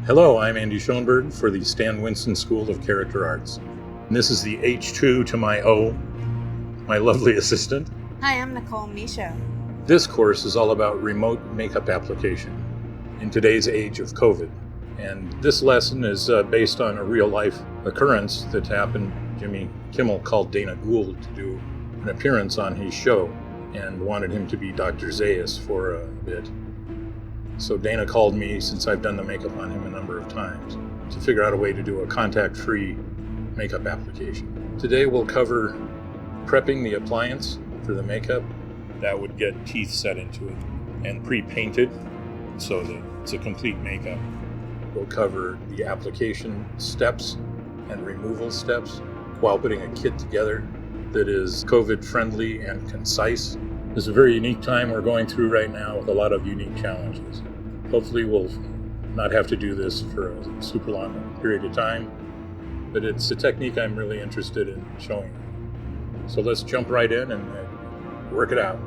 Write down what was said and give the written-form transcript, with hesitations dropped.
Hello, I'm Andy Schoneberg for the Stan Winston School of Character Arts. And this is the H2 to my O, my lovely assistant. Hi, I'm Nicole Michaud. This course is all about remote makeup application in today's age of COVID. And this lesson is based on a real-life occurrence that happened. Jimmy Kimmel called Dana Gould to do an appearance on his show and wanted him to be Dr. Zaius for a bit. So Dana called me, since I've done the makeup on him a number of times, to figure out a way to do a contact-free makeup application. Today we'll cover prepping the appliance for the makeup. That would get teeth set into it and pre-painted so that it's a complete makeup. We'll cover the application steps and removal steps while putting a kit together that is COVID-friendly and concise. It's a very unique time we're going through right now with a lot of unique challenges. Hopefully we'll not have to do this for a super long period of time, but it's a technique I'm really interested in showing. So let's jump right in and work it out.